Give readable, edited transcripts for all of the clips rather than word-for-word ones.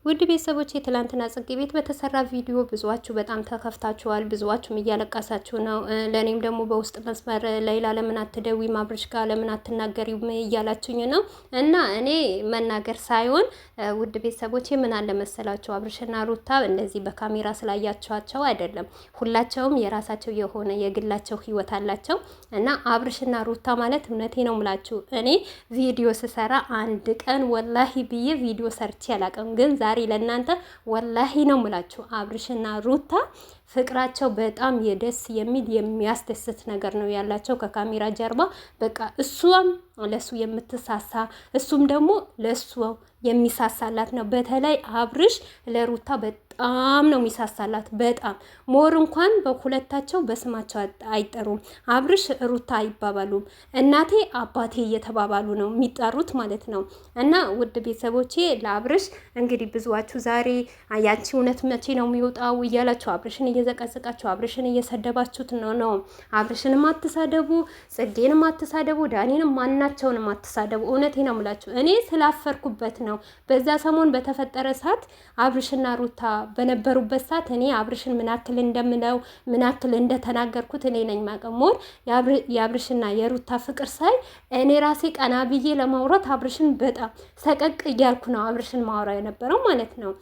ውድ ቤተሰቦች የትላንትና ጽጌ ቤት በተሰራ ቪዲዮ ብዙዋችሁ በጣም ተከፍታችኋል። ብዙዋችሁም እያለቀሳችሁ ነው። ለእኔም ደግሞ በውስጥ መስመር ሌላ ለምን አትደዊም አብርሽ ጋር ለምን አትናገሪም እያላችሁኝ ነው። እና እኔ መናገር ሳይሆን ውድ ቤተሰቦች ምን አለ መሰላችሁ አብርሽና ሩታ እንደዚህ በካሜራ ስላያችኋቸው አይደለም። ሁላቸውም የራሳቸው የሆነ የግላቸው ህይወት አላቸው። እና አብርሽና ሩታ ማለት እውነቴ ነው ምላችሁ እኔ ቪዲዮ ስሰራ አንድ ቀን ወላሂ ብዬ ቪዲዮ ሰርቼ አላውቅም። ግን ዛሬ ለእናንተ ወላሂ ነው ምላችሁ አብርሽና ሩታ ፍቅራቸው በጣም የደስ የሚል የሚያስደስት ነገር ነው ያላቸው ከካሜራ ጀርባ። በቃ እሷም ለሱ የምትሳሳ እሱም ደግሞ ለሱ የሚሳሳላት ነው። በተለይ አብርሽ ለሩታ በጣም ነው የሚሳሳላት። በጣም ሞር እንኳን በሁለታቸው በስማቸው አይጠሩም። አብርሽ ሩታ አይባባሉም። እናቴ አባቴ እየተባባሉ ነው የሚጠሩት ማለት ነው። እና ውድ ቤተሰቦቼ ለአብርሽ እንግዲህ ብዙዋችሁ ዛሬ ያንቺ እውነት መቼ ነው የሚወጣው እያላችሁ አብርሽን እየዘቀዘቃችሁ አብርሽን እየሰደባችሁት ነው። አብርሽንም አትሳደቡ፣ ጽጌንም አትሳደቡ፣ ዳኒንም ማናቸውንም አትሳደቡ። እውነቴ ነው የምላችሁ እኔ ስላፈርኩበት ነው። በዛ ሰሞን በተፈጠረ ሰዓት አብርሽና ሩታ በነበሩበት ሰዓት እኔ አብርሽን ምናክል እንደምለው ምናክል እንደተናገርኩት እኔ ነኝ ማቀሞር የአብርሽና የሩታ ፍቅር ሳይ እኔ ራሴ ቀና ብዬ ለማውራት አብርሽን በጣም ሰቀቅ እያልኩ ነው አብርሽን ማውራ የነበረው ማለት ነው።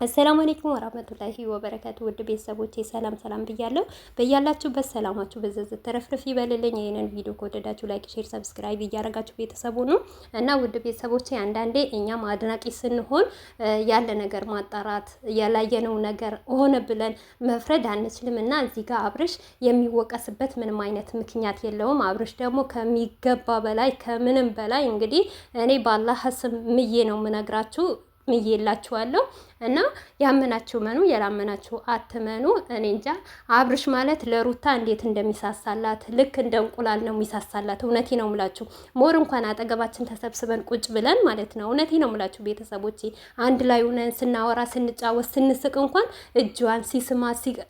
አሰላሙ አለይኩም ወራህመቱላሂ ወበረካቱ። ውድ ቤተሰቦቼ ሰላም ሰላም ብያለሁ። በያላችሁበት ሰላማችሁ በዘዘት ተረፍርፍ ይበልልኝ። ይሄንን ቪዲዮ ከወደዳችሁ ላይክ፣ ሼር፣ ሰብስክራይብ እያደረጋችሁ ቤተሰቡ ነው እና ውድ ቤተሰቦቼ አንዳንዴ እኛም አድናቂ ስንሆን ያለ ነገር ማጣራት ያላየነው ነገር ሆነ ብለን መፍረድ አንችልም። እና እዚህ ጋር አብርሽ የሚወቀስበት ምንም አይነት ምክንያት የለውም። አብርሽ ደግሞ ከሚገባ በላይ ከምንም በላይ እንግዲህ እኔ ባላህ ስም ምዬ ነው የምነግራችሁ ምዬላችኋለሁ። እና ያመናችሁ መኑ ያላመናችሁ አትመኑ። እኔ እንጃ አብርሽ ማለት ለሩታ እንዴት እንደሚሳሳላት ልክ እንደ እንቁላል ነው የሚሳሳላት። እውነቴ ነው ምላችሁ ሞር እንኳን አጠገባችን ተሰብስበን ቁጭ ብለን ማለት ነው። እውነቴ ነው ምላችሁ ቤተሰቦቼ አንድ ላይ ሆነን ስናወራ ስንጫወት ስንስቅ እንኳን እጇን ሲስማ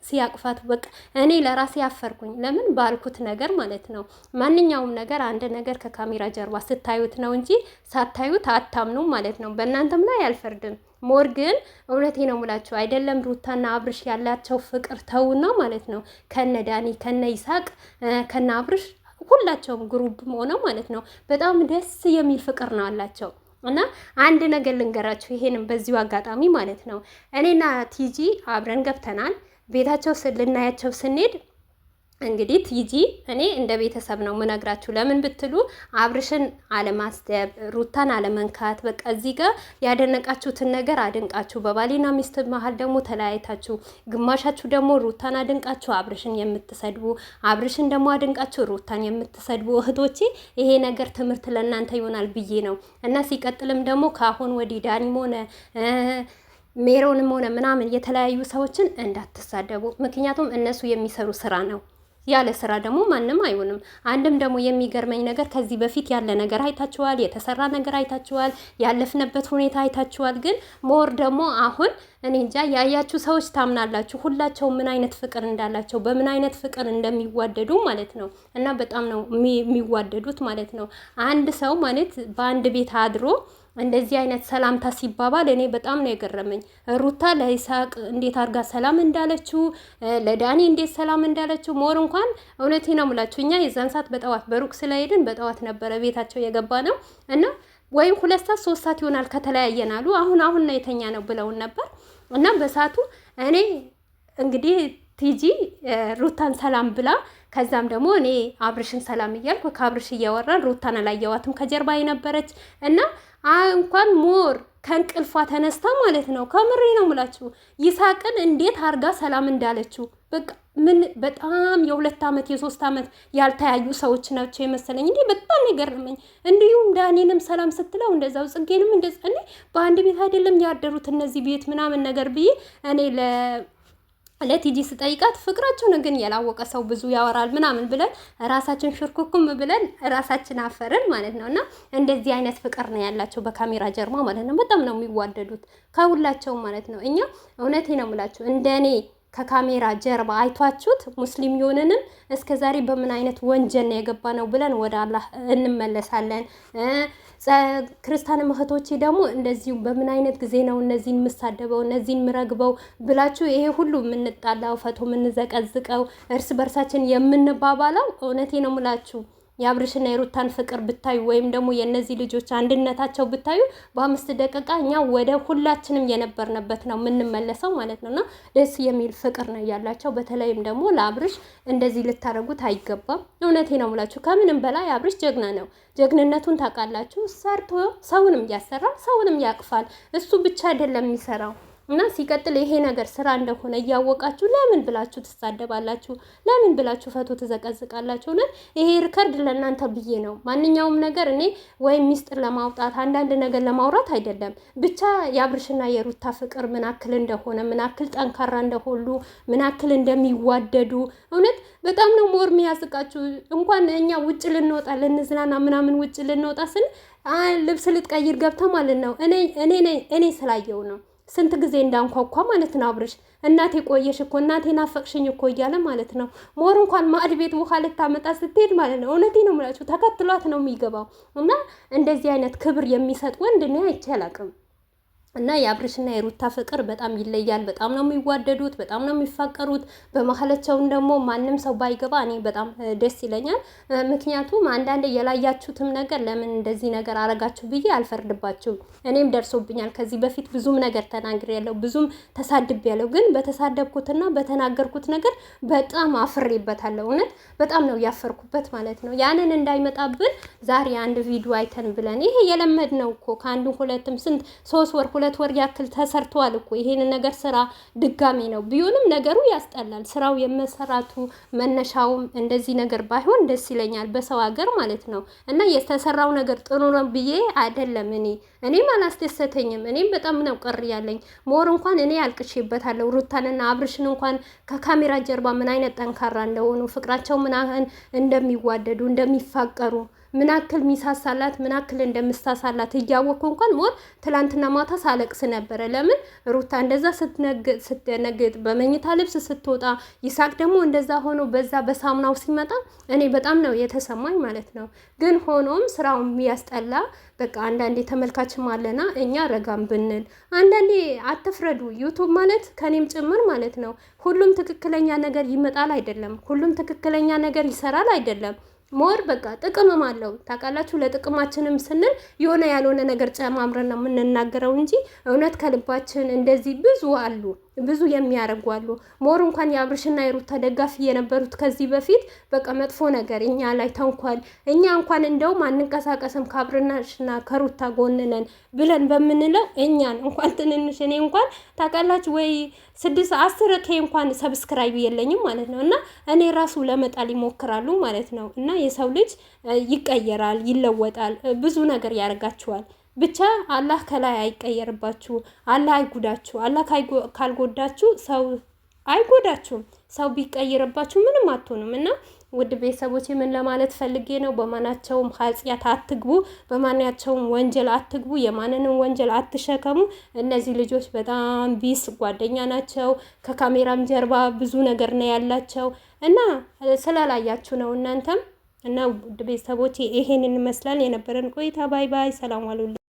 ሲያቅፋት በቃ እኔ ለራሴ ያፈርኩኝ። ለምን ባልኩት ነገር ማለት ነው። ማንኛውም ነገር አንድ ነገር ከካሜራ ጀርባ ስታዩት ነው እንጂ ሳታዩት አታምኑ ማለት ነው። በእናንተም ላይ አልፈርድም። ሞር ግን እውነቴ ነው ሙላችሁ አይደለም ሩታና አብርሽ ያላቸው ፍቅር ተውና ማለት ነው ከነ ዳኒ ከነ ይሳቅ ከነ አብርሽ ሁላቸውም ግሩፕ ሆነው ማለት ነው በጣም ደስ የሚል ፍቅር ነው አላቸው። እና አንድ ነገር ልንገራችሁ ይሄንም በዚሁ አጋጣሚ ማለት ነው እኔና ቲጂ አብረን ገብተናል ቤታቸው ልናያቸው ስንሄድ እንግዲህ ቲጂ እኔ እንደ ቤተሰብ ነው ምነግራችሁ። ለምን ብትሉ አብርሽን አለማስደብ ሩታን አለመንካት በቃ እዚህ ጋር ያደነቃችሁትን ነገር አድንቃችሁ በባሊና ሚስት መሀል ደግሞ ተለያይታችሁ ግማሻችሁ ደግሞ ሩታን አድንቃችሁ አብርሽን የምትሰድቡ አብርሽን ደግሞ አድንቃችሁ ሩታን የምትሰድቡ እህቶቼ ይሄ ነገር ትምህርት ለእናንተ ይሆናል ብዬ ነው። እና ሲቀጥልም ደግሞ ከአሁን ወዲህ ዳኒም ሆነ ሜሮንም ሆነ ምናምን የተለያዩ ሰዎችን እንዳትሳደቡ። ምክንያቱም እነሱ የሚሰሩ ስራ ነው። ያለ ስራ ደግሞ ማንም አይሆንም። አንድም ደግሞ የሚገርመኝ ነገር ከዚህ በፊት ያለ ነገር አይታችኋል፣ የተሰራ ነገር አይታችኋል፣ ያለፍነበት ሁኔታ አይታችኋል። ግን ሞር ደግሞ አሁን እኔ እንጃ ያያችሁ ሰዎች ታምናላችሁ ሁላቸው ምን አይነት ፍቅር እንዳላቸው በምን አይነት ፍቅር እንደሚዋደዱ ማለት ነው። እና በጣም ነው የሚዋደዱት ማለት ነው። አንድ ሰው ማለት በአንድ ቤት አድሮ እንደዚህ አይነት ሰላምታ ሲባባል እኔ በጣም ነው የገረመኝ። ሩታ ለይሳቅ እንዴት አድርጋ ሰላም እንዳለችው ለዳኒ እንዴት ሰላም እንዳለችው ሞር እንኳን እውነቴ ነው የምላችሁ እኛ የዛን ሰዓት በጠዋት በሩቅ ስለሄድን በጠዋት ነበረ ቤታቸው የገባ ነው እና ወይም 2 ሰዓት 3 ሰዓት ይሆናል ከተለያየን አሉ። አሁን ነው የተኛ ነው ብለውን ነበር። እና በሰዓቱ እኔ እንግዲህ ቲጂ ሩታን ሰላም ብላ ከዛም ደግሞ እኔ አብርሽን ሰላም እያልኩ ከአብርሽ እያወራን ሩታን አላየዋትም ከጀርባ የነበረች እና እንኳን ሞር ከእንቅልፏ ተነስታ ማለት ነው ከምሬ ነው ምላችሁ ይሳቅን እንዴት አርጋ ሰላም እንዳለችው በቃ ምን በጣም የ2 ዓመት የ3 ዓመት ያልተያዩ ሰዎች ናቸው የመሰለኝ። እንዴ በጣም ይገርመኝ። እንዲሁም ዳኒንም ሰላም ስትለው እንደዛው ጽጌንም እንደዛ እኔ በአንድ ቤት አይደለም ያደሩት እነዚህ ቤት ምናምን ነገር ብዬ እኔ ለቲጂ ስጠይቃት ፍቅራቸውን ግን ያላወቀ ሰው ብዙ ያወራል ምናምን ብለን ራሳችን ሽርኩኩም ብለን ራሳችን አፈርን ማለት ነው። እና እንደዚህ አይነት ፍቅር ነው ያላቸው በካሜራ ጀርባ ማለት ነው። በጣም ነው የሚዋደዱት ከሁላቸውም ማለት ነው። እኛ እውነቴ ነው የምላችሁ እንደኔ ከካሜራ ጀርባ አይቷችሁት ሙስሊም የሆነንም እስከ ዛሬ በምን አይነት ወንጀል ነው የገባ ነው ብለን ወደ አላህ እንመለሳለን። ክርስቲያን እህቶቼ ደግሞ እንደዚሁ በምን አይነት ጊዜ ነው እነዚህን የምሳደበው እነዚህን ምረግበው ብላችሁ ይሄ ሁሉ የምንጣላው ፈቶ የምንዘቀዝቀው እርስ በርሳችን የምንባባለው እውነቴ ነው የምላችሁ የአብርሽና የሩታን ፍቅር ብታዩ ወይም ደግሞ የእነዚህ ልጆች አንድነታቸው ብታዩ በ5 ደቂቃ እኛ ወደ ሁላችንም የነበርንበት ነው የምንመለሰው ማለት ነው። እና ደስ የሚል ፍቅር ነው ያላቸው። በተለይም ደግሞ ለአብርሽ እንደዚህ ልታረጉት አይገባም። እውነቴ ነው የምላችሁ ከምንም በላይ አብርሽ ጀግና ነው። ጀግንነቱን ታውቃላችሁ። ሰርቶ ሰውንም ያሰራል፣ ሰውንም ያቅፋል። እሱ ብቻ አይደለም የሚሰራው እና ሲቀጥል ይሄ ነገር ስራ እንደሆነ እያወቃችሁ ለምን ብላችሁ ትሳደባላችሁ? ለምን ብላችሁ ፈቶ ትዘቀዝቃላችሁ? እና ይሄ ሪከርድ ለእናንተ ብዬ ነው። ማንኛውም ነገር እኔ ወይም ሚስጥር ለማውጣት አንዳንድ ነገር ለማውራት አይደለም። ብቻ የአብርሽና የሩታ ፍቅር ምናክል እንደሆነ ምናክል ጠንካራ እንደሆኑ ምናክል እንደሚዋደዱ እውነት በጣም ነው ሞር የሚያስቃችሁ። እንኳን እኛ ውጭ ልንወጣ ልንዝናና ምናምን ውጭ ልንወጣ ስን ልብስ ልትቀይር ገብታ ማለት ነው እኔ ስላየው ነው ስንት ጊዜ እንዳንኳኳ ማለት ነው። አብርሽ እናቴ ቆየሽ እኮ እናቴ ናፈቅሽኝ እኮ እያለ ማለት ነው። ሞር እንኳን ማዕድ ቤት ውሃ ልታመጣ ስትሄድ ማለት ነው። እውነቴ ነው የምላችሁ ተከትሏት ነው የሚገባው። እና እንደዚህ አይነት ክብር የሚሰጥ ወንድ እኔ አይቼ አላውቅም። እና የአብርሽና የሩታ ፍቅር በጣም ይለያል። በጣም ነው የሚዋደዱት፣ በጣም ነው የሚፋቀሩት። በመሀላቸውን ደግሞ ማንም ሰው ባይገባ እኔ በጣም ደስ ይለኛል። ምክንያቱም አንዳንድ የላያችሁትም ነገር ለምን እንደዚህ ነገር አረጋችሁ ብዬ አልፈርድባችሁም። እኔም ደርሶብኛል። ከዚህ በፊት ብዙም ነገር ተናግሬያለሁ፣ ብዙም ተሳድቤያለሁ። ግን በተሳደብኩትና በተናገርኩት ነገር በጣም አፍሬበታለሁ። እውነት በጣም ነው ያፈርኩበት ማለት ነው። ያንን እንዳይመጣብን ዛሬ አንድ ቪዲዮ አይተን ብለን ይሄ የለመድነው እኮ ከአንዱ ሁለትም ስንት 3 ወር 2 ወር ያክል ተሰርቷል እኮ ይሄን ነገር ስራ ድጋሚ ነው ቢሆንም ነገሩ ያስጠላል። ስራው የመሰራቱ መነሻውም እንደዚህ ነገር ባይሆን ደስ ይለኛል በሰው ሀገር ማለት ነው። እና የተሰራው ነገር ጥሩ ነው ብዬ አይደለም እኔም አላስደሰተኝም። እኔም በጣም ነው ቅር ያለኝ። ሞር እንኳን እኔ አልቅሼበታለሁ። ሩታንና አብርሽን እንኳን ከካሜራ ጀርባ ምን አይነት ጠንካራ እንደሆኑ ፍቅራቸው ምን እንደሚዋደዱ እንደሚፋቀሩ ምናክል ሚሳሳላት ምናክል እንደምሳሳላት እያወቅኩ እንኳን ሞር ትላንትና ማታ ሳለቅስ ነበረ። ለምን ሩታ እንደዛ ስትነግጥ በመኝታ ልብስ ስትወጣ ይሳቅ ደግሞ እንደዛ ሆኖ በዛ በሳሙናው ሲመጣ እኔ በጣም ነው የተሰማኝ ማለት ነው። ግን ሆኖም ስራው የሚያስጠላ በቃ አንዳንዴ ተመልካችም አለና እኛ ረጋም ብንል አንዳንዴ አትፍረዱ። ዩቱብ ማለት ከኔም ጭምር ማለት ነው ሁሉም ትክክለኛ ነገር ይመጣል አይደለም፣ ሁሉም ትክክለኛ ነገር ይሰራል አይደለም። ሞር በቃ ጥቅምም አለው ታውቃላችሁ። ለጥቅማችንም ስንል የሆነ ያልሆነ ነገር ጨማምረን ነው የምንናገረው እንጂ እውነት ከልባችን እንደዚህ ብዙ የሚያደርጉ አሉ። ሞር እንኳን የአብርሽና የሩታ ደጋፊ የነበሩት ከዚህ በፊት በቃ መጥፎ ነገር እኛ ላይ ተንኳል እኛ እንኳን እንደውም አንንቀሳቀስም ከአብርሽና ከሩታ ጎንነን ብለን በምንለው እኛን እንኳን ትንንሽ እኔ እንኳን ታውቃላችሁ ወይ 6-10K እንኳን ሰብስክራይብ የለኝም ማለት ነው። እና እኔ ራሱ ለመጣል ይሞክራሉ ማለት ነው። እና የሰው ልጅ ይቀየራል፣ ይለወጣል፣ ብዙ ነገር ያደርጋችኋል። ብቻ አላህ ከላይ አይቀየርባችሁ፣ አላህ አይጉዳችሁ። አላህ ካልጎዳችሁ ሰው አይጎዳችሁም። ሰው ቢቀየርባችሁ ምንም አትሆኑም። እና ውድ ቤተሰቦች ምን ለማለት ፈልጌ ነው፣ በማናቸውም ኃጢአት አትግቡ፣ በማናቸውም ወንጀል አትግቡ፣ የማንንም ወንጀል አትሸከሙ። እነዚህ ልጆች በጣም ቢስ ጓደኛ ናቸው። ከካሜራም ጀርባ ብዙ ነገር ነው ያላቸው እና ስላላያችሁ ነው እናንተም። እና ውድ ቤተሰቦች ይሄንን ይመስላል የነበረን ቆይታ። ባይ ባይ፣ ሰላም ዋሉልኝ።